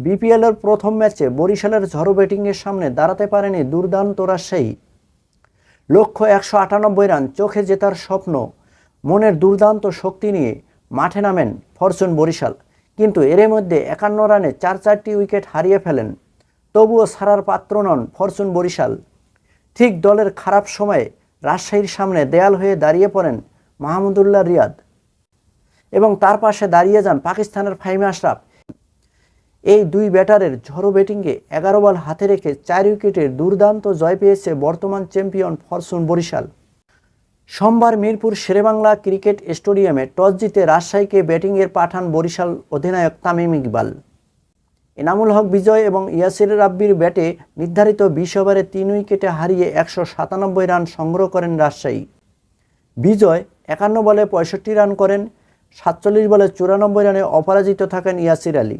বিপিএলের প্রথম ম্যাচে বরিশালের ঝড়ো ব্যাটিংয়ের সামনে দাঁড়াতে পারেনি দুর্দান্ত রাজশাহী। লক্ষ্য 198 রান, চোখে জেতার স্বপ্ন, মনের দুর্দান্ত শক্তি নিয়ে মাঠে নামেন ফরচুন বরিশাল। কিন্তু এর মধ্যে 51 রানে চারটি উইকেট হারিয়ে ফেলেন। তবুও ছাড়ার পাত্র নন ফরচুন বরিশাল। ঠিক দলের খারাপ সময়ে রাজশাহীর সামনে দেয়াল হয়ে দাঁড়িয়ে পড়েন মাহমুদুল্লাহ রিয়াদ এবং তার পাশে দাঁড়িয়ে যান পাকিস্তানের ফাহিম আশরাফ। এই দুই ব্যাটারের ঝড়ো ব্যাটিংয়ে 11 বল হাতে রেখে 4 উইকেটের দুর্দান্ত জয় পেয়েছে বর্তমান চ্যাম্পিয়ন ফরচুন বরিশাল। সোমবার মিরপুর শেরেবাংলা ক্রিকেট স্টেডিয়ামে টস জিতে রাজশাহীকে ব্যাটিংয়ের পাঠান বরিশাল অধিনায়ক তামিম ইকবাল। এনামুল হক বিজয় এবং ইয়াসির রাব্বির ব্যাটে নির্ধারিত 20 ওভারে 3 উইকেটে হারিয়ে 197 রান সংগ্রহ করেন রাজশাহী। বিজয় 51 বলে 65 রান করেন, 47 বলে 94 রানে অপরাজিত থাকেন ইয়াসির আলী।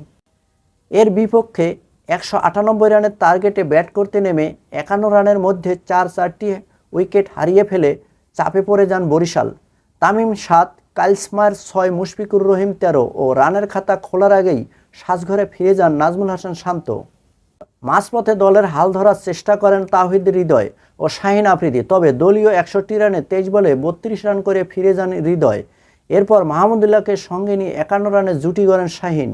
এর বিপক্ষে 198 রানের টার্গেটে ব্যাট করতে নেমে 51 রানের মধ্যে চারটি উইকেট হারিয়ে ফেলে চাপে পড়ে যান বরিশাল। তামিম 7, কাইলসমার 6, মুশফিকুর রহিম 13 ও রানের খাতা খোলার আগেই সাজঘরে ফিরে যান নাজমুল হাসান শান্ত। মাঝপথে দলের হাল ধরার চেষ্টা করেন তাওহিদ হৃদয় ও শাহিন আফ্রিদি, তবে দলীয় 61 রানে 23 বলে 32 রান করে ফিরে যান হৃদয়। এরপর মাহমুদুল্লাহকে সঙ্গে নিয়ে 51 রানে জুটি গড়েন শাহিন।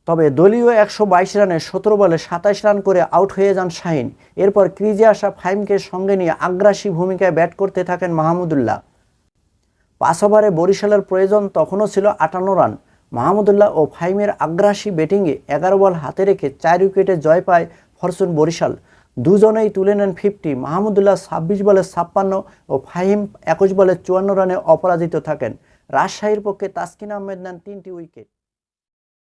তবে দলীয় 122 রানে 17 বলে 27 রান করে আউট হয়ে যান শাহিন। এরপর ক্রিজে আসা ফাহিমকে সঙ্গে নিয়ে আগ্রাসী ভূমিকায় ব্যাট করতে থাকেন মাহমুদুল্লাহ। 5 ওভারে বরিশালের প্রয়োজন তখনও ছিল 58 রান। মাহমুদুল্লাহ ও ফাহিমের আগ্রাসী ব্যাটিংয়ে 11 বল হাতে রেখে 4 উইকেটে জয় পায় ফরচুন বরিশাল। দুজনেই তুলে নেন 50। মাহমুদুল্লাহ 26 বলে 56 ও ফাহিম 21 বলে 54 রানে অপরাজিত থাকেন। রাজশাহীর পক্ষে তাসকিন আহমেদ নেন 3টি উইকেট।